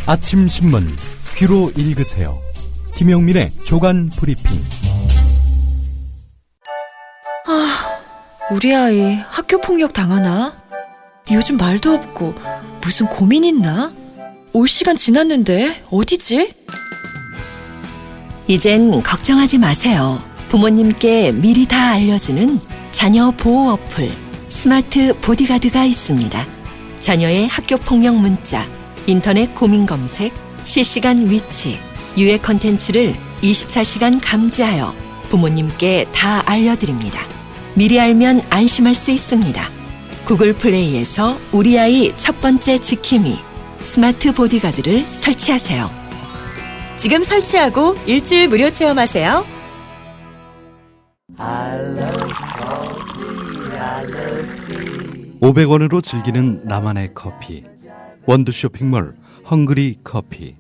아침 신문 귀로 읽으세요. 김용민의 조간 브리핑. 우리 아이 학교 폭력 당하나? 요즘 말도 없고 무슨 고민 있나? 올 시간 지났는데 어디지? 이젠 걱정하지 마세요. 부모님께 미리 다 알려주는 자녀 보호 어플 스마트 보디가드가 있습니다. 자녀의 학교 폭력 문자, 인터넷 고민 검색, 실시간 위치, 유해 컨텐츠를 24시간 감지하여 부모님께 다 알려드립니다. 미리 알면 안심할 수 있습니다. 구글 플레이에서 우리 아이 첫 번째 지킴이 스마트 보디가드를 설치하세요. 지금 설치하고 일주일 무료 체험하세요. 500원으로 즐기는 나만의 커피. 원두 쇼핑몰 헝그리 커피.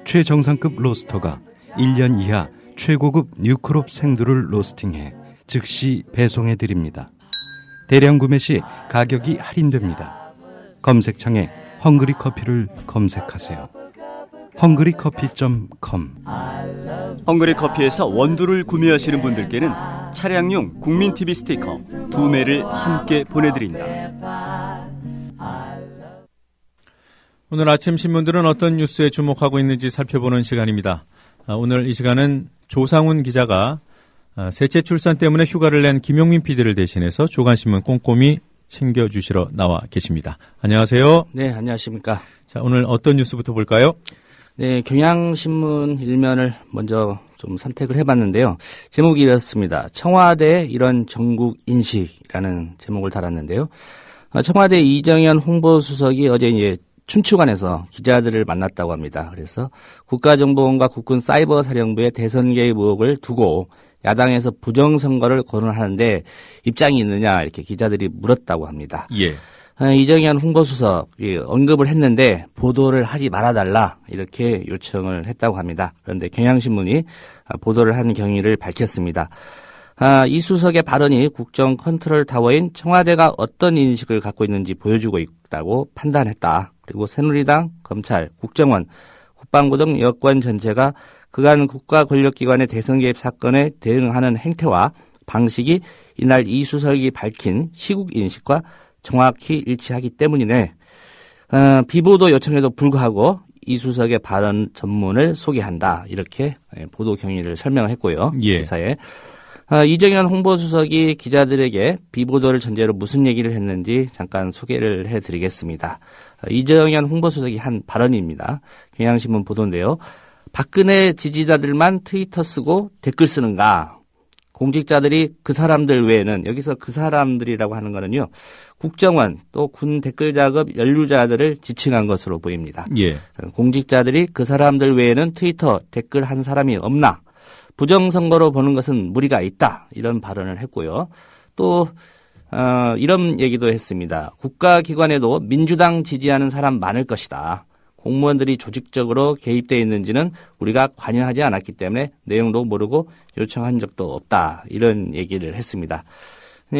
최정상급 로스터가 1년 이하 최고급 뉴크롭 생두를 로스팅해 즉시 배송해드립니다. 대량 구매 시 가격이 할인됩니다. 검색창에 헝그리 커피를 검색하세요. 헝그리커피.com. 헝그리 커피에서 원두를 구매하시는 분들께는 차량용 국민TV 스티커 2매를 함께 보내드립니다. 오늘 아침 신문들은 어떤 뉴스에 주목하고 있는지 살펴보는 시간입니다. 오늘 이 시간은 조상훈 기자가 셋째 출산 때문에 휴가를 낸 김용민 PD를 대신해서 조간신문 꼼꼼히 챙겨주시러 나와 계십니다. 안녕하세요. 네, 안녕하십니까. 자, 오늘 어떤 뉴스부터 볼까요? 네, 경향신문 일면을 먼저 좀 선택을 해봤는데요. 제목이 이렇습니다. 청와대 이런 전국 인식이라는 제목을 달았는데요. 청와대 이정현 홍보수석이 어제 춘추관에서 기자들을 만났다고 합니다. 그래서 국가정보원과 국군 사이버사령부의 대선 개입 의혹을 두고 야당에서 부정선거를 거론하는데 입장이 있느냐 이렇게 기자들이 물었다고 합니다. 예. 이정현 홍보수석이 언급을 했는데 보도를 하지 말아달라 이렇게 요청을 했다고 합니다. 그런데 경향신문이 보도를 한 경위를 밝혔습니다. 이 수석의 발언이 국정 컨트롤 타워인 청와대가 어떤 인식을 갖고 있는지 보여주고 있다고 판단했다. 그리고 새누리당, 검찰, 국정원, 국방부 등 여권 전체가 그간 국가 권력기관의 대선 개입 사건에 대응하는 행태와 방식이 이날 이 수석이 밝힌 시국 인식과 정확히 일치하기 때문이네. 비보도 요청에도 불구하고 이 수석의 발언 전문을 소개한다. 이렇게 보도 경위를 설명을 했고요. 예. 기사에. 이정현 홍보수석이 기자들에게 비보도를 전제로 무슨 얘기를 했는지 잠깐 소개를 해드리겠습니다. 이정현 홍보수석이 한 발언입니다. 경향신문 보도인데요. 박근혜 지지자들만 트위터 쓰고 댓글 쓰는가? 공직자들이 그 사람들 외에는, 여기서 그 사람들이라고 하는 거는요, 국정원 또 군 댓글 작업 연루자들을 지칭한 것으로 보입니다. 예. 공직자들이 그 사람들 외에는 트위터 댓글 한 사람이 없나? 부정선거로 보는 것은 무리가 있다. 이런 발언을 했고요. 또 이런 얘기도 했습니다. 국가기관에도 민주당 지지하는 사람 많을 것이다. 공무원들이 조직적으로 개입되어 있는지는 우리가 관여하지 않았기 때문에 내용도 모르고 요청한 적도 없다. 이런 얘기를 했습니다.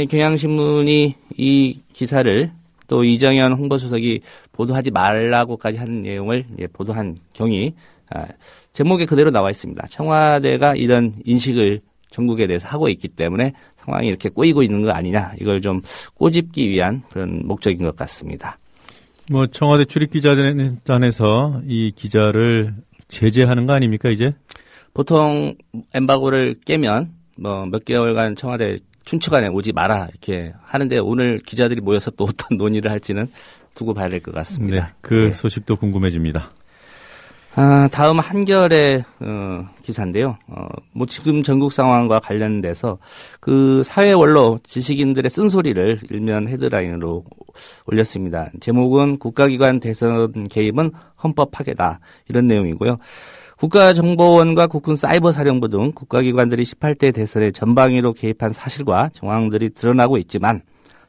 경향신문이 이 기사를 또 이정현 홍보수석이 보도하지 말라고까지 한 내용을 보도한 경위, 제목에 그대로 나와 있습니다. 청와대가 이런 인식을 전국에 대해서 하고 있기 때문에 상황이 이렇게 꼬이고 있는 거 아니냐, 이걸 좀 꼬집기 위한 그런 목적인 것 같습니다. 청와대 출입기자단에서 이 기자를 제재하는 거 아닙니까, 이제? 보통 엠바고를 깨면 몇 개월간 청와대 춘추관에 오지 마라 이렇게 하는데 오늘 기자들이 모여서 또 어떤 논의를 할지는 두고 봐야 될 것 같습니다. 네, 그 소식도 궁금해집니다. 다음 한겨레 기사인데요. 지금 전국 상황과 관련돼서 그 사회 원로 지식인들의 쓴소리를 일면 헤드라인으로 올렸습니다. 제목은 국가기관 대선 개입은 헌법 파괴다, 이런 내용이고요. 국가정보원과 국군 사이버사령부 등 국가기관들이 18대 대선에 전방위로 개입한 사실과 정황들이 드러나고 있지만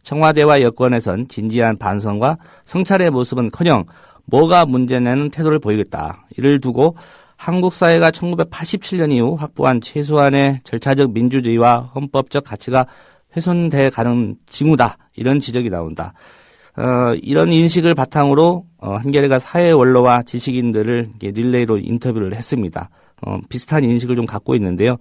청와대와 여권에선 진지한 반성과 성찰의 모습은커녕 뭐가 문제냐는 태도를 보이겠다. 이를 두고 한국 사회가 1987년 이후 확보한 최소한의 절차적 민주주의와 헌법적 가치가 훼손돼 가는 징후다. 이런 지적이 나온다. 이런 인식을 바탕으로 한겨레가 사회 원로와 지식인들을 릴레이로 인터뷰를 했습니다. 비슷한 인식을 좀 갖고 있는데요.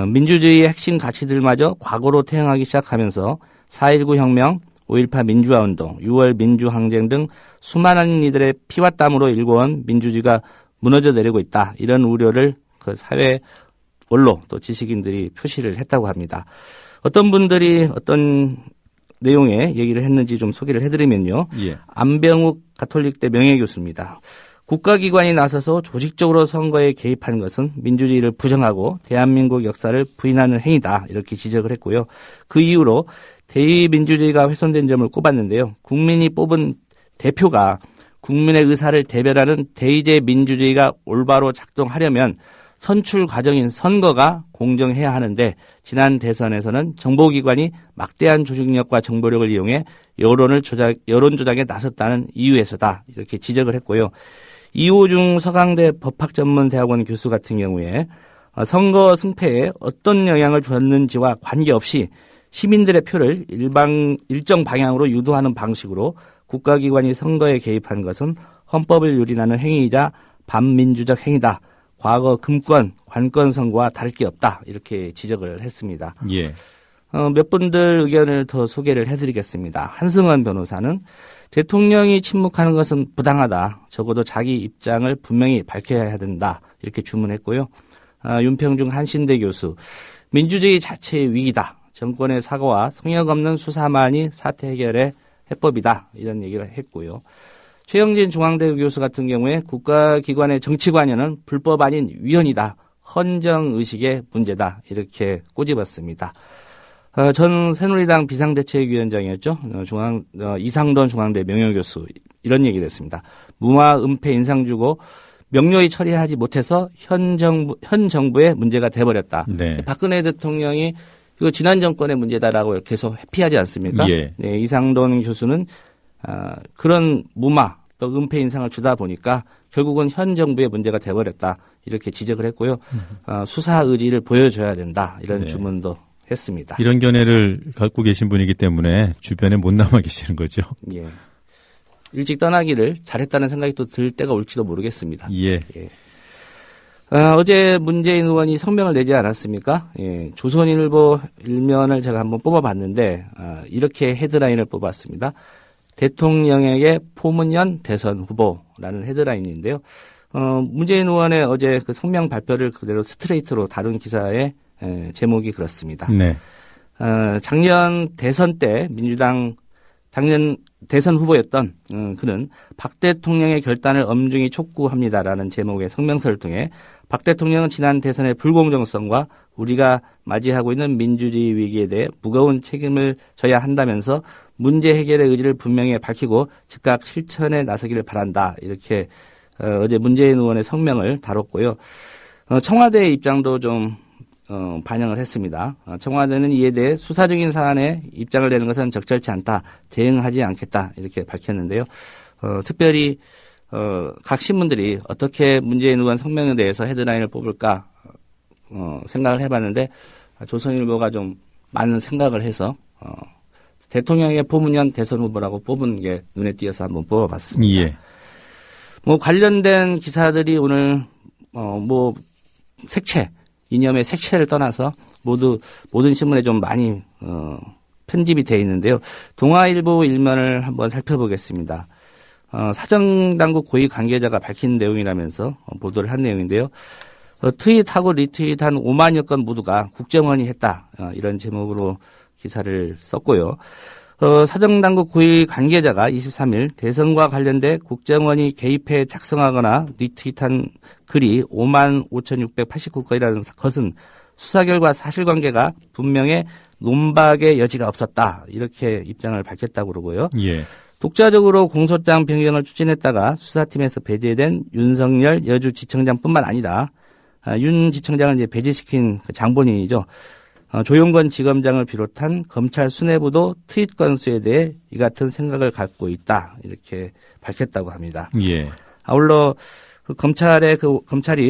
민주주의의 핵심 가치들마저 과거로 퇴행하기 시작하면서 4.19 혁명, 5.18 민주화운동, 6월 민주항쟁 등 수많은 이들의 피와 땀으로 일궈온 민주주의가 무너져 내리고 있다. 이런 우려를 그 사회 원로 또 지식인들이 표시를 했다고 합니다. 어떤 분들이 어떤 내용의 얘기를 했는지 좀 소개를 해드리면요. 예. 안병욱 가톨릭대 명예교수입니다. 국가기관이 나서서 조직적으로 선거에 개입한 것은 민주주의를 부정하고 대한민국 역사를 부인하는 행위다. 이렇게 지적을 했고요. 그 이후로 대의민주주의가 훼손된 점을 꼽았는데요. 국민이 뽑은 대표가 국민의 의사를 대변하는 대의제 민주주의가 올바로 작동하려면 선출 과정인 선거가 공정해야 하는데 지난 대선에서는 정보기관이 막대한 조직력과 정보력을 이용해 여론 조작에 나섰다는 이유에서다. 이렇게 지적을 했고요. 이호중 서강대 법학전문대학원 교수 같은 경우에 선거 승패에 어떤 영향을 줬는지와 관계없이 시민들의 표를 일정 방향으로 유도하는 방식으로 국가기관이 선거에 개입한 것은 헌법을 유린하는 행위이자 반민주적 행위다. 과거 금권, 관권 선거와 다를 게 없다. 이렇게 지적을 했습니다. 예. 몇 분들 의견을 더 소개를 해드리겠습니다. 한승원 변호사는 대통령이 침묵하는 것은 부당하다. 적어도 자기 입장을 분명히 밝혀야 된다. 이렇게 주문했고요. 윤평중 한신대 교수, 민주주의 자체의 위기다. 정권의 사과와 성역 없는 수사만이 사태 해결의 해법이다. 이런 얘기를 했고요. 최영진 중앙대 교수 같은 경우에 국가기관의 정치 관여는 불법 아닌 위헌이다. 헌정의식의 문제다. 이렇게 꼬집었습니다. 전 새누리당 비상대책위원장이었죠. 이상돈 중앙대 명예교수 이런 얘기를 했습니다. 무마 은폐 인상 주고 명료히 처리하지 못해서 현 정부의 문제가 돼버렸다. 네. 박근혜 대통령이 이거 지난 정권의 문제다라고 계속 회피하지 않습니까? 예. 네, 이상돈 교수는 그런 무마 또 은폐 인상을 주다 보니까 결국은 현 정부의 문제가 돼버렸다. 이렇게 지적을 했고요. 수사 의지를 보여줘야 된다. 이런 네. 주문도 했습니다. 이런 견해를 갖고 계신 분이기 때문에 주변에 못 남아 계시는 거죠. 예. 일찍 떠나기를 잘했다는 생각이 또 들 때가 올지도 모르겠습니다. 예. 예. 어제 문재인 의원이 성명을 내지 않았습니까? 예. 조선일보 일면을 제가 한번 뽑아봤는데 이렇게 헤드라인을 뽑았습니다. 대통령에게 포문연 대선 후보라는 헤드라인인데요. 문재인 의원의 어제 그 성명 발표를 그대로 스트레이트로 다룬 기사의 제목이 그렇습니다. 네. 작년 대선 때 민주당 작년 대선 후보였던 그는 박 대통령의 결단을 엄중히 촉구합니다라는 제목의 성명서를 통해 박 대통령은 지난 대선의 불공정성과 우리가 맞이하고 있는 민주주의 위기에 대해 무거운 책임을 져야 한다면서 문제 해결의 의지를 분명히 밝히고 즉각 실천에 나서기를 바란다. 이렇게 어제 문재인 의원의 성명을 다뤘고요. 청와대의 입장도 좀 반영을 했습니다. 청와대는 이에 대해 수사 중인 사안에 입장을 내는 것은 적절치 않다. 대응하지 않겠다. 이렇게 밝혔는데요. 특별히 각 신문들이 어떻게 문재인 의원 성명에 대해서 헤드라인을 뽑을까 생각을 해봤는데 조선일보가 좀 많은 생각을 해서 대통령의 포문연 대선 후보라고 뽑은 게 눈에 띄어서 한번 뽑아봤습니다. 예. 관련된 기사들이 오늘 색채 이념의 색채를 떠나서 모든 신문에 좀 많이 편집이 돼 있는데요. 동아일보 일면을 한번 살펴보겠습니다. 사정당국 고위 관계자가 밝힌 내용이라면서 보도를 한 내용인데요. 트윗하고 리트윗한 5만여 건 모두가 국정원이 했다. 이런 제목으로 기사를 썼고요. 사정당국 고위 관계자가 23일 대선과 관련돼 국정원이 개입해 작성하거나 리트윗한 글이 55,689건이라는 것은 수사 결과 사실관계가 분명히 논박의 여지가 없었다. 이렇게 입장을 밝혔다고 그러고요. 예. 독자적으로 공소장 변경을 추진했다가 수사팀에서 배제된 윤석열 여주지청장뿐만 아니라 윤 지청장을 이제 배제시킨 장본인이죠. 조용건 지검장을 비롯한 검찰 수뇌부도 트윗 건수에 대해 이 같은 생각을 갖고 있다. 이렇게 밝혔다고 합니다. 예. 아울러 검찰이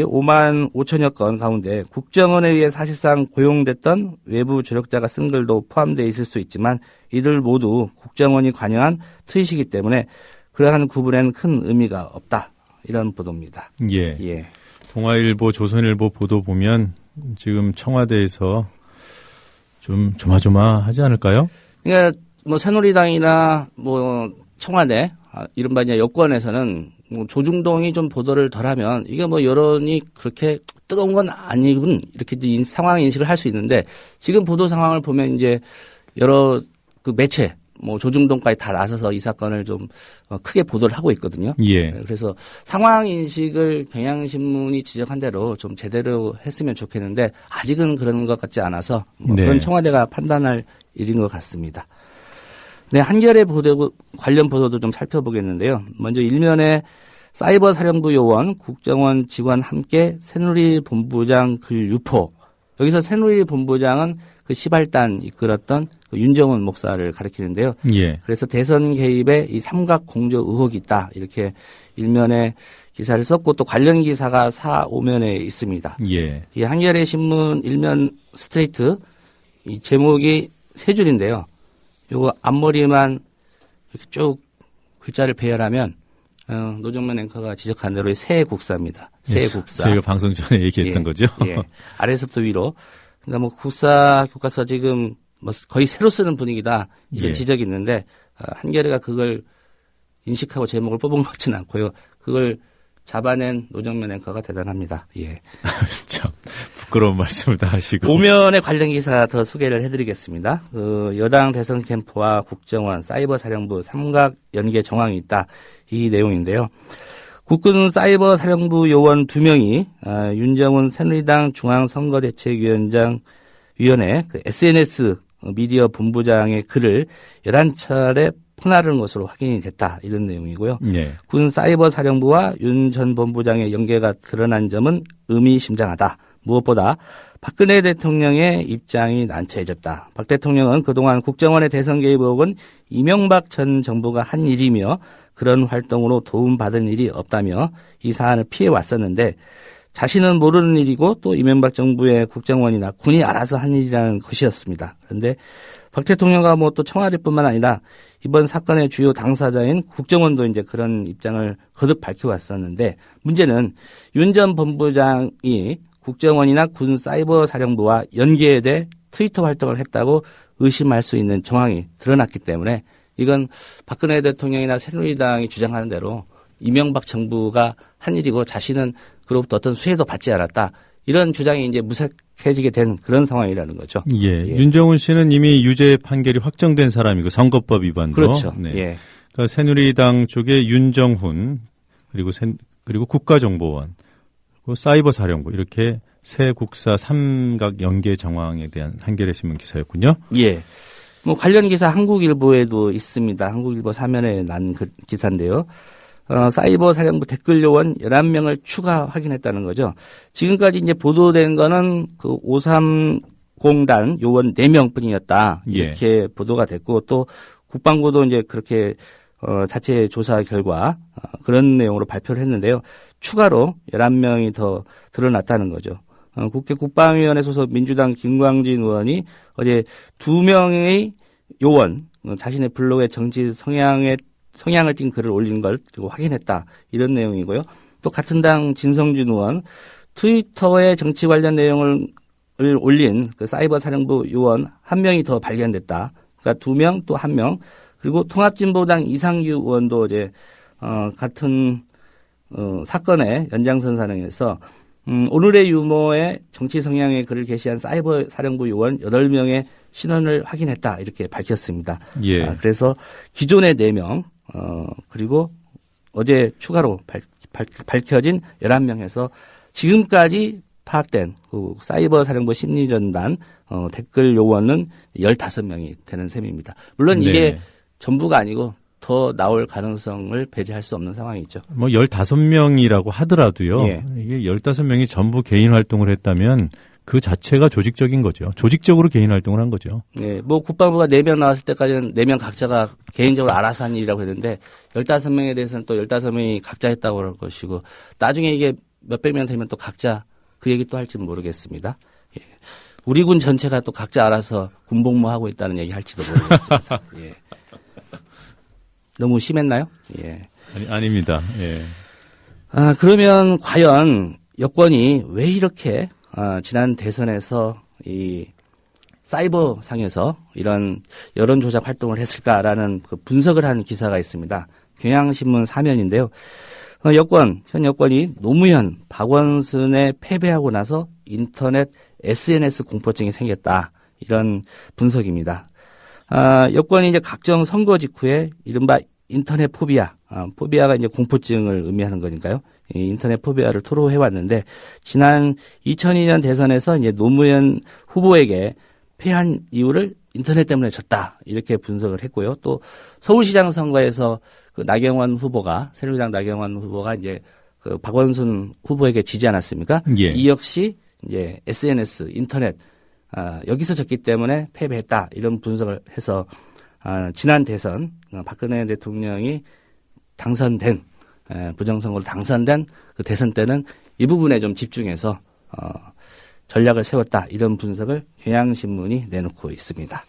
5만 5천여 건 가운데 국정원에 의해 사실상 고용됐던 외부 조력자가 쓴 글도 포함되어 있을 수 있지만 이들 모두 국정원이 관여한 트윗이기 때문에 그러한 구분에는 큰 의미가 없다. 이런 보도입니다. 예. 예. 동아일보, 조선일보 보도 보면 지금 청와대에서 좀 조마조마하지 않을까요? 그러니까 뭐 새누리당이나 뭐 청와대 이른바 이제 여권에서는 뭐 조중동이 좀 보도를 덜하면 이게 뭐 여론이 그렇게 뜨거운 건 아니군 이렇게 상황 인식을 할 수 있는데 지금 보도 상황을 보면 이제 여러 그 매체 뭐 조중동까지 다 나서서 이 사건을 좀 크게 보도를 하고 있거든요. 예. 그래서 상황 인식을 경향신문이 지적한 대로 좀 제대로 했으면 좋겠는데 아직은 그런 것 같지 않아서 뭐 그건 청와대가 판단할 일인 것 같습니다. 네, 한겨레 보도 관련 보도도 좀 살펴보겠는데요. 먼저 일면에 사이버 사령부 요원, 국정원 직원 함께 새누리 본부장 글 유포. 여기서 새누리 본부장은 그 시발단 이끌었던 그 윤정훈 목사를 가리키는데요. 예. 그래서 대선 개입에 이 삼각 공조 의혹이 있다. 이렇게 일면에 기사를 썼고 또 관련 기사가 4, 5면에 있습니다. 예. 이 한겨레 신문 일면 스트레이트 이 제목이 세 줄인데요. 요거 앞머리만 이렇게 쭉 글자를 배열하면 노정면 앵커가 지적한 대로 새 국사입니다. 새 국사. 저희가 방송 전에 얘기했던 거죠. 예. 아래서부터 위로. 그러니까 뭐 국사 교과서 지금 뭐 거의 새로 쓰는 분위기다 이런 지적이 있는데 한겨레가 그걸 인식하고 제목을 뽑은 것 같지는 않고요. 그걸 잡아낸 노정면 앵커가 대단합니다. 예. 참 부끄러운 말씀을 다 하시고. 오면의 관련 기사 더 소개를 해드리겠습니다. 여당 대선 캠프와 국정원, 사이버 사령부 삼각 연계 정황이 있다. 이 내용인데요. 국군 사이버 사령부 요원 2명이 윤정훈 새누리당 중앙선거대책위원회 그 SNS 미디어 본부장의 글을 11차례 포나르는 것으로 확인이 됐다. 이런 내용이고요. 네. 군 사이버 사령부와 윤 전 본부장의 연계가 드러난 점은 의미심장하다. 무엇보다 박근혜 대통령의 입장이 난처해졌다. 박 대통령은 그동안 국정원의 대선 개입 의혹은 이명박 전 정부가 한 일이며 그런 활동으로 도움받은 일이 없다며 이 사안을 피해왔었는데 자신은 모르는 일이고 또 이명박 정부의 국정원이나 군이 알아서 한 일이라는 것이었습니다. 그런데 박 대통령과 뭐 또 청와대뿐만 아니라 이번 사건의 주요 당사자인 국정원도 이제 그런 입장을 거듭 밝혀왔었는데 문제는 윤 전 본부장이 국정원이나 군 사이버 사령부와 연계돼 트위터 활동을 했다고 의심할 수 있는 정황이 드러났기 때문에 이건 박근혜 대통령이나 새누리당이 주장하는 대로 이명박 정부가 한 일이고 자신은 그로부터 어떤 수혜도 받지 않았다. 이런 주장이 이제 무색해지게 된 그런 상황이라는 거죠. 예. 윤정훈 씨는 이미 유죄 판결이 확정된 사람이고 선거법 위반도. 그렇죠. 네. 예. 그러니까 새누리당 쪽에 윤정훈 그리고 국가정보원 그리고 사이버 사령부 이렇게 새 국사 삼각 연계 정황에 대한 한겨레 신문 기사였군요. 예. 뭐 관련 기사 한국일보에도 있습니다. 한국일보 3면에 난 그 기사인데요. 사이버 사령부 댓글 요원 11명을 추가 확인했다는 거죠. 지금까지 이제 보도된 거는 그 530단 요원 4명 뿐이었다. 이렇게 보도가 됐고 또 국방부도 이제 그렇게 자체 조사 결과 그런 내용으로 발표를 했는데요. 추가로 11명이 더 드러났다는 거죠. 국회 국방위원회 소속 민주당 김광진 의원이 어제 2명의 요원 자신의 블로그에 정치 성향을 띈 글을 올린 걸 확인했다. 이런 내용이고요. 또 같은 당 진성준 의원 트위터에 정치 관련 내용을 올린 그 사이버 사령부 요원 1명이 더 발견됐다. 그러니까 2명 또 1명. 그리고 통합진보당 이상규 의원도 어제 같은 사건의 연장선상에서 오늘의 유머의 정치 성향의 글을 게시한 사이버 사령부 요원 8명의 신원을 확인했다. 이렇게 밝혔습니다. 예. 그래서 기존의 4명 그리고 어제 추가로 밝혀진 11명에서 지금까지 파악된 그 사이버 사령부 심리전단 댓글 요원은 15명이 되는 셈입니다. 물론 이게 네. 전부가 아니고 더 나올 가능성을 배제할 수 없는 상황이죠. 뭐 15명이라고 하더라도요. 예. 이게 15명이 전부 개인 활동을 했다면 그 자체가 조직적인 거죠. 조직적으로 개인 활동을 한 거죠. 네, 뭐 국방부가 4명 나왔을 때까지는 4명 각자가 개인적으로 알아서 한 일이라고 했는데 15명에 대해서는 또 15명이 각자 했다고 할 것이고 나중에 이게 몇백 명 되면 또 각자 그 얘기 또 할지 모르겠습니다. 예. 우리 군 전체가 또 각자 알아서 군복무하고 있다는 얘기 할지도 모르겠습니다. 예. 너무 심했나요? 예. 아닙니다. 예. 그러면 과연 여권이 왜 이렇게 지난 대선에서 이 사이버 상에서 이런 여론 조작 활동을 했을까라는 그 분석을 한 기사가 있습니다. 경향신문 3면인데요. 현 여권이 노무현, 박원순에 패배하고 나서 인터넷 SNS 공포증이 생겼다. 이런 분석입니다. 여권이 이제 각종 선거 직후에 이른바 인터넷 포비아, 포비아가 이제 공포증을 의미하는 거니까요. 이 인터넷 포비아를 토로해 왔는데 지난 2002년 대선에서 이제 노무현 후보에게 패한 이유를 인터넷 때문에 졌다. 이렇게 분석을 했고요. 또 서울시장 선거에서 그 나경원 후보가 새누리당 나경원 후보가 이제 그 박원순 후보에게 지지 않았습니까? 예. 이 역시 이제 SNS 인터넷 여기서 졌기 때문에 패배했다. 이런 분석을 해서 지난 대선 박근혜 대통령이 당선된 부정선거로 당선된 그 대선 때는 이 부분에 좀 집중해서 전략을 세웠다. 이런 분석을 경향신문이 내놓고 있습니다.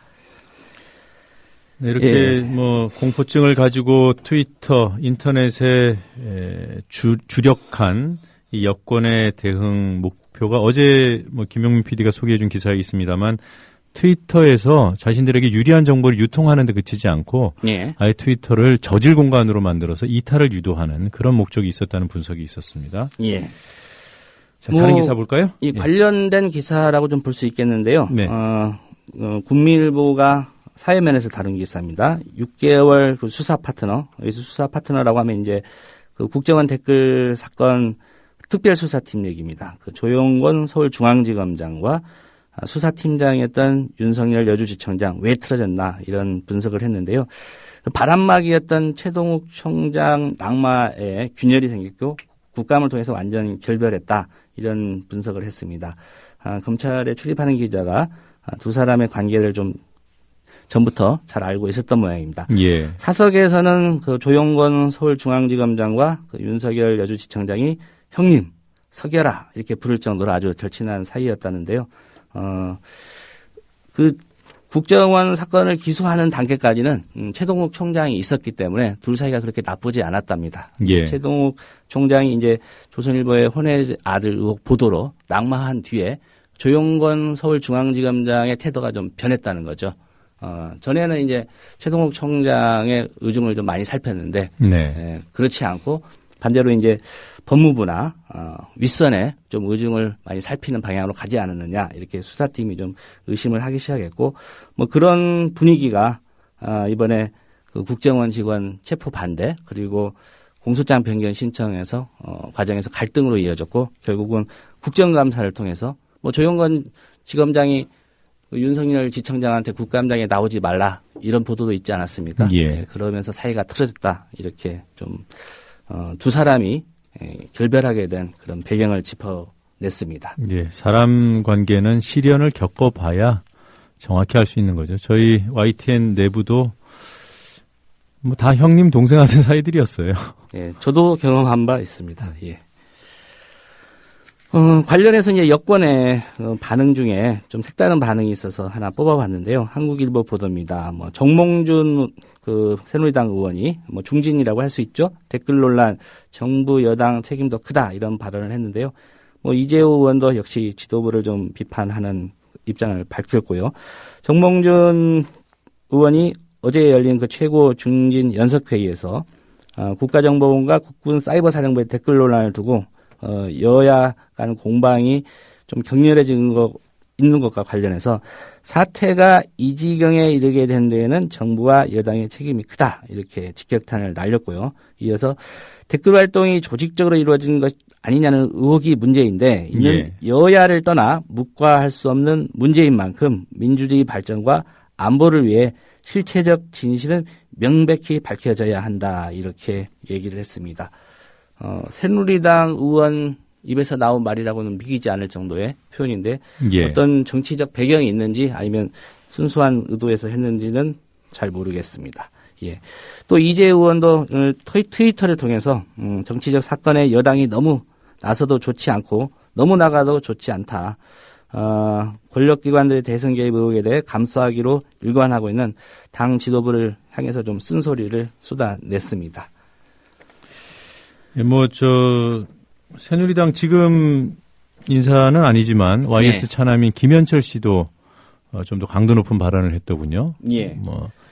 네, 이렇게 뭐 공포증을 가지고 트위터, 인터넷에 주력한 이 여권의 대응 목표가 어제 뭐 김용민 PD가 소개해준 기사에 있습니다만 트위터에서 자신들에게 유리한 정보를 유통하는 데 그치지 않고 아예 트위터를 저질 공간으로 만들어서 이탈을 유도하는 그런 목적이 있었다는 분석이 있었습니다. 예. 자, 다른 기사 볼까요? 이 관련된 기사라고 좀 볼 수 있겠는데요. 네. 국민일보가 사회면에서 다룬 기사입니다. 6개월 그 수사 파트너, 여기서 수사 파트너라고 하면 이제 그 국정원 댓글 사건 특별수사팀 얘기입니다. 그 조용권 서울중앙지검장과 수사팀장이었던 윤석열 여주지청장 왜 틀어졌나 이런 분석을 했는데요. 바람막이였던 최동욱 총장 낙마에 균열이 생겼고 국감을 통해서 완전 결별했다 이런 분석을 했습니다. 검찰에 출입하는 기자가 두 사람의 관계를 좀 전부터 잘 알고 있었던 모양입니다. 예. 사석에서는 그 조용권 서울중앙지검장과 그 윤석열 여주지청장이 형님 석여라 이렇게 부를 정도로 아주 절친한 사이였다는데요. 그 국정원 사건을 기소하는 단계까지는 최동욱 총장이 있었기 때문에 둘 사이가 그렇게 나쁘지 않았답니다. 예. 최동욱 총장이 이제 조선일보의 혼외 아들 의혹 보도로 낙마한 뒤에 조용권 서울중앙지검장의 태도가 좀 변했다는 거죠. 전에는 이제 최동욱 총장의 의중을 좀 많이 살폈는데 네. 그렇지 않고 반대로 이제 법무부나 윗선에 좀 의중을 많이 살피는 방향으로 가지 않았느냐 이렇게 수사팀이 좀 의심을 하기 시작했고 뭐 그런 분위기가 이번에 그 국정원 직원 체포 반대 그리고 공소장 변경 신청에서 과정에서 갈등으로 이어졌고 결국은 국정감사를 통해서 뭐 조용건 지검장이 윤석열 지청장한테 국감장에 나오지 말라 이런 보도도 있지 않았습니까? 예. 네, 그러면서 사이가 틀어졌다 이렇게 좀 두 사람이 결별하게 된 그런 배경을 짚어냈습니다. 예, 사람 관계는 시련을 겪어봐야 정확히 알 수 있는 거죠. 저희 YTN 내부도 뭐 다 형님 동생 같은 사이들이었어요. 예, 저도 경험한 바 있습니다. 예. 관련해서 이제 여권의 반응 중에 좀 색다른 반응이 있어서 하나 뽑아봤는데요. 한국일보 보도입니다. 뭐 정몽준 그 새누리당 의원이 뭐 중진이라고 할 수 있죠. 댓글 논란, 정부 여당 책임도 크다 이런 발언을 했는데요. 뭐 이재호 의원도 역시 지도부를 좀 비판하는 입장을 밝혔고요. 정몽준 의원이 어제 열린 그 최고 중진 연석회의에서 국가정보원과 국군사이버사령부의 댓글 논란을 두고 여야 간 공방이 좀 격렬해지는 있는 것과 관련해서 사태가 이 지경에 이르게 된 데에는 정부와 여당의 책임이 크다 이렇게 직격탄을 날렸고요. 이어서 댓글 활동이 조직적으로 이루어진 것 아니냐는 의혹이 문제인데 이는 여야를 떠나 묵과할 수 없는 문제인 만큼 민주주의 발전과 안보를 위해 실체적 진실은 명백히 밝혀져야 한다 이렇게 얘기를 했습니다. 새누리당 의원 입에서 나온 말이라고는 믿기지 않을 정도의 표현인데 예. 어떤 정치적 배경이 있는지 아니면 순수한 의도에서 했는지는 잘 모르겠습니다. 예. 또 이재우 의원도 트위터를 통해서 정치적 사건에 여당이 너무 나서도 좋지 않고 너무 나가도 좋지 않다. 권력기관들의 대선 개입 의혹에 대해 감수하기로 일관하고 있는 당 지도부를 향해서 좀 쓴소리를 쏟아냈습니다. 예, 새누리당 지금 인사는 아니지만 YS 차남인 김현철 씨도 좀 더 강도 높은 발언을 했더군요. 예.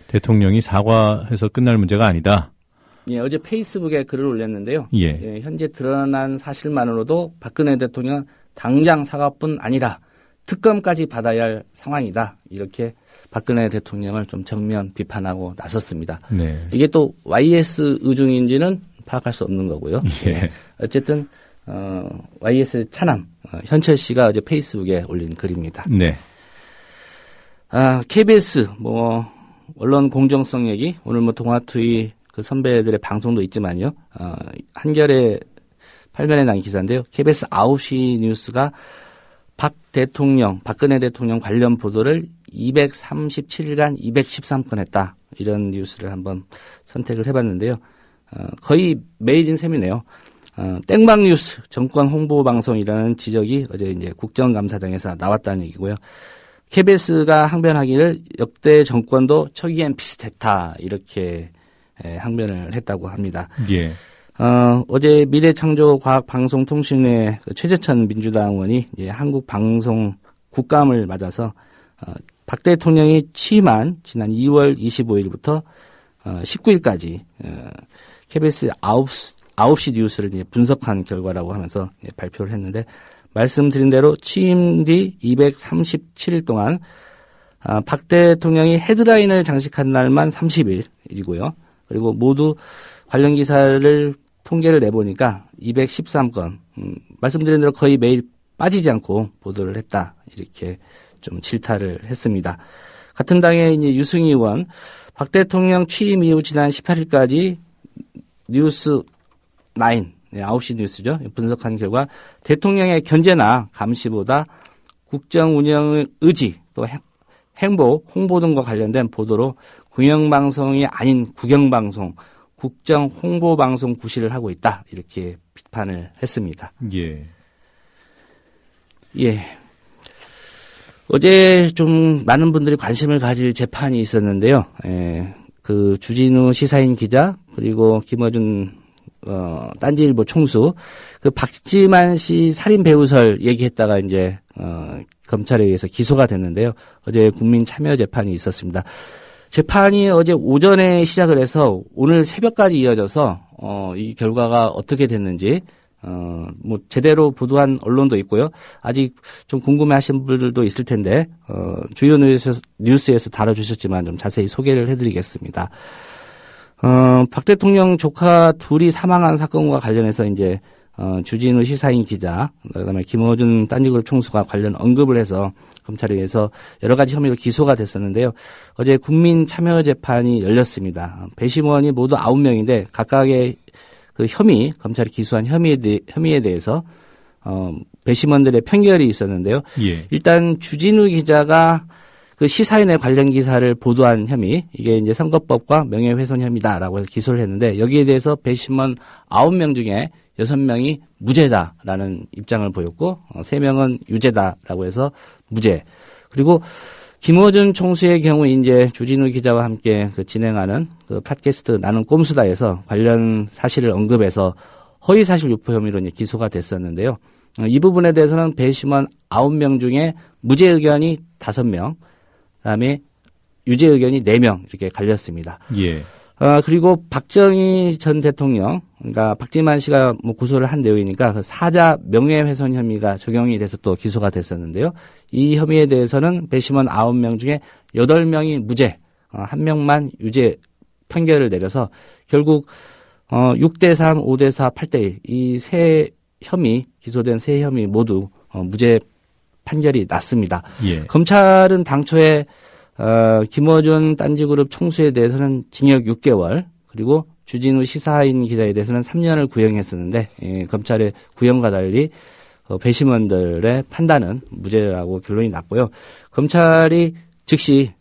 대통령이 사과해서 끝날 문제가 아니다. 예, 어제 페이스북에 글을 올렸는데요. 예. 현재 드러난 사실만으로도 박근혜 대통령 당장 사과뿐 아니라 특검까지 받아야 할 상황이다. 이렇게 박근혜 대통령을 좀 정면 비판하고 나섰습니다. 네. 이게 또 YS 의중인지는 파악할 수 없는 거고요. 예. 어쨌든 YS 차남 현철 씨가 어제 페이스북에 올린 글입니다. 네. KBS 언론 공정성 얘기 오늘 동아투이 그 선배들의 방송도 있지만요. 한겨레 8면에 난 기사인데요. KBS 9시 뉴스가 박근혜 대통령 관련 보도를 237일간 213건 했다. 이런 뉴스를 한번 선택을 해봤는데요. 거의 매일인 셈이네요. 땡방 뉴스 정권 홍보 방송이라는 지적이 어제 이제 국정감사장에서 나왔다는 얘기고요. KBS가 항변하기를 역대 정권도 초기엔 비슷했다. 이렇게 항변을 했다고 합니다. 예. 어제 미래창조과학방송통신회 최재천 민주당 의원이 이제 한국방송 국감을 맞아서 박 대통령이 취임한 지난 2월 25일부터 19일까지 KBS 9시 뉴스를 이제 분석한 결과라고 하면서 발표를 했는데 말씀드린 대로 취임 뒤 237일 동안 박 대통령이 헤드라인을 장식한 날만 30일이고요. 그리고 모두 관련 기사를 통계를 내보니까 213건, 말씀드린 대로 거의 매일 빠지지 않고 보도를 했다. 이렇게 좀 질타를 했습니다. 같은 당의 이제 유승희 의원, 박 대통령 취임 이후 지난 18일까지 뉴스 9시 뉴스죠. 분석한 결과 대통령의 견제나 감시보다 국정 운영 의지 또 행보, 홍보 등과 관련된 보도로 공영방송이 아닌 국영방송, 국정 홍보방송 구실을 하고 있다. 이렇게 비판을 했습니다. 예. 예. 어제 좀 많은 분들이 관심을 가질 재판이 있었는데요. 그 주진우 시사인 기자 그리고 김어준 딴지일보 총수 그 박지만 씨 살인 배우설 얘기했다가 이제 검찰에 의해서 기소가 됐는데요. 어제 국민 참여 재판이 있었습니다. 재판이 어제 오전에 시작을 해서 오늘 새벽까지 이어져서 이 결과가 어떻게 됐는지 제대로 보도한 언론도 있고요. 아직 좀 궁금해하신 분들도 있을 텐데 주요 뉴스에서 다뤄주셨지만 좀 자세히 소개를 해드리겠습니다. 박 대통령 조카 둘이 사망한 사건과 관련해서 이제 주진우 시사인 기자, 그다음에 김어준 딴지그룹 총수가 관련 언급을 해서 검찰에 의해서 여러 가지 혐의로 기소가 됐었는데요. 어제 국민 참여 재판이 열렸습니다. 배심원이 모두 9명인데 각각의 그 검찰이 기소한 혐의에 대해서 배심원들의 판결이 있었는데요. 예. 일단 주진우 기자가 그 시사인의 관련 기사를 보도한 혐의, 이게 이제 선거법과 명예훼손 혐의다라고 해서 기소를 했는데 여기에 대해서 배심원 9명 중에 6명이 무죄다라는 입장을 보였고 3명은 유죄다라고 해서 무죄. 그리고 김어준 총수의 경우 이제 주진우 기자와 함께 그 진행하는 그 팟캐스트 나는 꼼수다에서 관련 사실을 언급해서 허위사실 유포 혐의로 이제 기소가 됐었는데요. 이 부분에 대해서는 배심원 9명 중에 무죄 의견이 5명, 그다음에 유죄 의견이 4명 이렇게 갈렸습니다. 예. 그리고 박정희 전 대통령, 그러니까 박지만 씨가 고소를 한 내용이니까 그 사자 명예훼손 혐의가 적용이 돼서 또 기소가 됐었는데요. 이 혐의에 대해서는 배심원 9명 중에 8명이 무죄, 1명만 유죄 판결을 내려서 결국 6대3, 5대4, 8대1 이 세 혐의, 기소된 세 혐의 모두 무죄 판결이 났습니다. 예. 검찰은 당초에 김어준 딴지그룹 총수에 대해서는 징역 6개월 그리고 주진우 시사인 기자에 대해서는 3년을 구형했었는데 검찰의 구형과 달리 배심원들의 판단은 무죄라고 결론이 났고요. 검찰이 즉시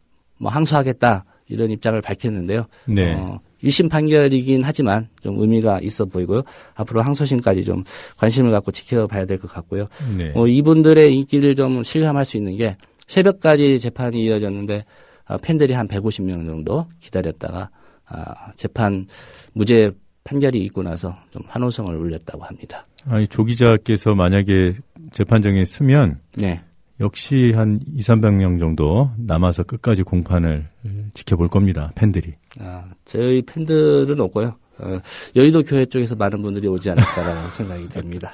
항소하겠다 이런 입장을 밝혔는데요. 네. 1심 판결이긴 하지만 좀 의미가 있어 보이고요. 앞으로 항소심까지 좀 관심을 갖고 지켜봐야 될 것 같고요. 네. 이분들의 인기를 좀 실감할 수 있는 게 새벽까지 재판이 이어졌는데 팬들이 한 150명 정도 기다렸다가 재판 무죄 판결이 있고 나서 좀 환호성을 울렸다고 합니다. 아니, 조 기자께서 만약에 재판정에 서면 네. 역시 한 200~300명 정도 남아서 끝까지 공판을 지켜볼 겁니다. 팬들이. 저희 팬들은 없고요. 여의도 교회 쪽에서 많은 분들이 오지 않을까라는 생각이 됩니다.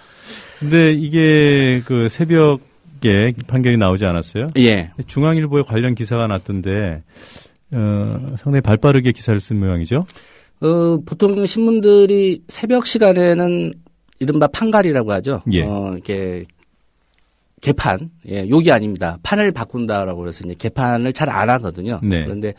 근데 이게 그 새벽에 판결이 나오지 않았어요? 예. 중앙일보에 관련 기사가 났던데 상당히 발빠르게 기사를 쓴 모양이죠? 보통 신문들이 새벽 시간에는 이른바 판갈이라고 하죠. 예. 이렇게 개판, 욕이 아닙니다. 판을 바꾼다라고 그래서 이제 개판을 잘 안 하거든요. 네. 그런데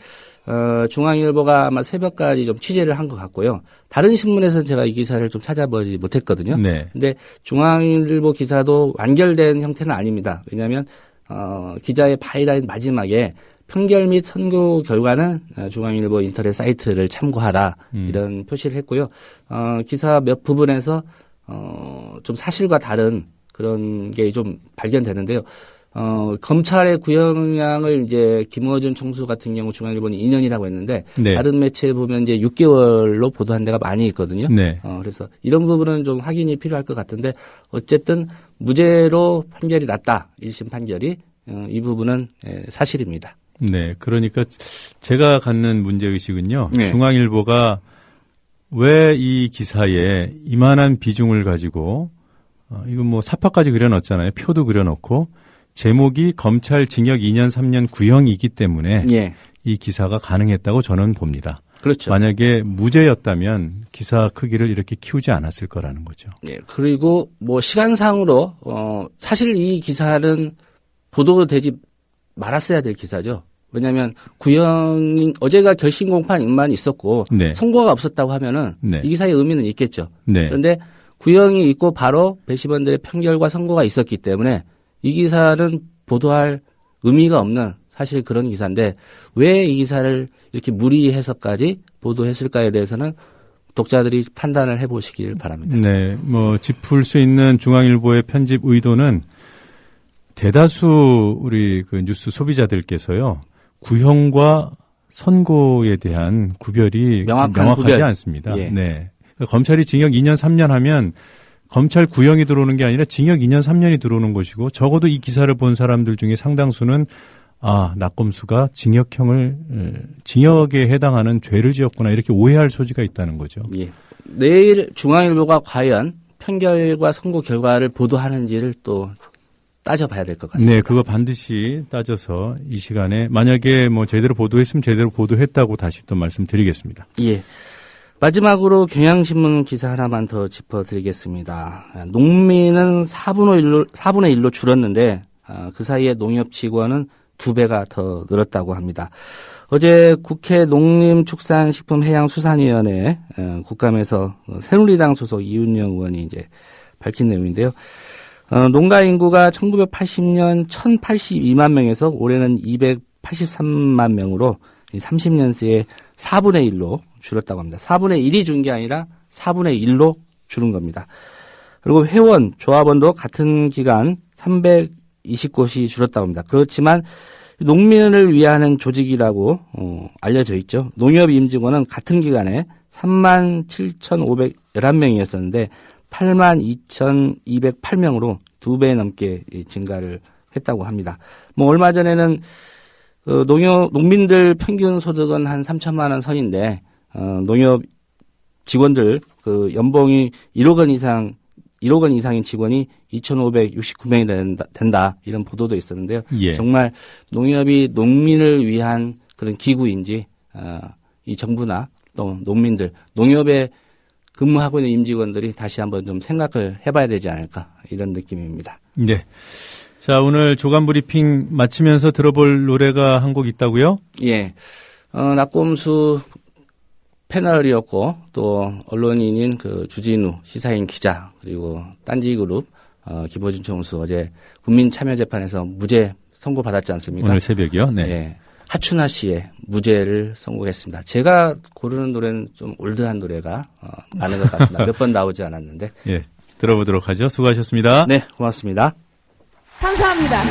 중앙일보가 아마 새벽까지 좀 취재를 한 것 같고요. 다른 신문에서는 제가 이 기사를 좀 찾아보지 못했거든요. 네. 근데 중앙일보 기사도 완결된 형태는 아닙니다. 왜냐하면 기자의 바이라인 마지막에 판결 및 선고 결과는 중앙일보 인터넷 사이트를 참고하라 이런 표시를 했고요. 기사 몇 부분에서 좀 사실과 다른 그런 게 좀 발견되는데요. 검찰의 구형량을 이제 김어준 총수 같은 경우 중앙일보는 2년이라고 했는데 네. 다른 매체에 보면 이제 6개월로 보도한 데가 많이 있거든요. 네. 그래서 이런 부분은 좀 확인이 필요할 것 같은데 어쨌든 무죄로 판결이 났다. 1심 판결이 이 부분은 사실입니다. 네. 그러니까 제가 갖는 문제의식은요. 네. 중앙일보가 왜 이 기사에 이만한 비중을 가지고 이거 뭐 사파까지 그려놨잖아요. 표도 그려놓고 제목이 검찰 징역 2년 3년 구형이기 때문에 예. 이 기사가 가능했다고 저는 봅니다. 그렇죠. 만약에 무죄였다면 기사 크기를 이렇게 키우지 않았을 거라는 거죠. 예. 그리고 뭐 시간상으로 사실 이 기사는 보도되지 말았어야 될 기사죠. 왜냐하면 구형 어제가 결심 공판만 있었고 네. 선고가 없었다고 하면은 네. 이 기사의 의미는 있겠죠. 네. 그런데 구형이 있고 바로 배심원들의 판결과 선고가 있었기 때문에 이 기사는 보도할 의미가 없는 사실 그런 기사인데 왜 이 기사를 이렇게 무리해서까지 보도했을까에 대해서는 독자들이 판단을 해보시길 바랍니다. 네, 뭐 짚을 수 있는 중앙일보의 편집 의도는 대다수 우리 그 뉴스 소비자들께서요 구형과 선고에 대한 구별이 명확하지 구별. 않습니다. 예. 네, 검찰이 징역 2년 3년 하면 검찰 구형이 들어오는 게 아니라 징역 2년 3년이 들어오는 것이고 적어도 이 기사를 본 사람들 중에 상당수는 낙검수가 징역에 해당하는 죄를 지었구나 이렇게 오해할 소지가 있다는 거죠. 예. 내일 중앙일보가 과연 판결과 선고 결과를 보도하는지를 또 따져봐야 될 것 같습니다. 네, 그거 반드시 따져서 이 시간에 만약에 뭐 제대로 보도했으면 제대로 보도했다고 다시 또 말씀드리겠습니다. 예. 마지막으로 경향신문 기사 하나만 더 짚어드리겠습니다. 농민은 4분의 1로 줄었는데 그 사이에 농협 직원은 2배가 더 늘었다고 합니다. 어제 국회 농림축산식품해양수산위원회 국감에서 새누리당 소속 이윤영 의원이 이제 밝힌 내용인데요. 농가 인구가 1980년 1082만 명에서 올해는 283만 명으로 30년 새에 4분의 1로 줄었다고 합니다. 4분의 1이 준 게 아니라 4분의 1로 줄은 겁니다. 그리고 회원, 조합원도 같은 기간 320곳이 줄었다고 합니다. 그렇지만 농민을 위하는 조직이라고 알려져 있죠. 농협 임직원은 같은 기간에 37,511명이었었는데 82,208명으로 2배 넘게 증가를 했다고 합니다. 뭐 얼마 전에는 농민들 평균 소득은 한 3천만 원 선인데 농협 직원들 그 연봉이 1억 원 이상인 직원이 2,569명이 된다 이런 보도도 있었는데요. 예. 정말 농협이 농민을 위한 그런 기구인지 이 정부나 또 농민들 농협에 근무하고 있는 임직원들이 다시 한번 좀 생각을 해봐야 되지 않을까 이런 느낌입니다. 네. 자, 오늘 조간 브리핑 마치면서 들어볼 노래가 한 곡 있다고요? 예. 낙곰수 패널이었고 또 언론인인 그 주진우 시사인 기자 그리고 딴지그룹 김호준 총수 어제 국민참여재판에서 무죄 선고받았지 않습니까? 오늘 새벽이요? 네. 예. 하춘아 씨의 무죄를 선고했습니다. 제가 고르는 노래는 좀 올드한 노래가 많은 것 같습니다. 몇 번 나오지 않았는데. 예, 들어보도록 하죠. 수고하셨습니다. 네, 고맙습니다. 감사합니다.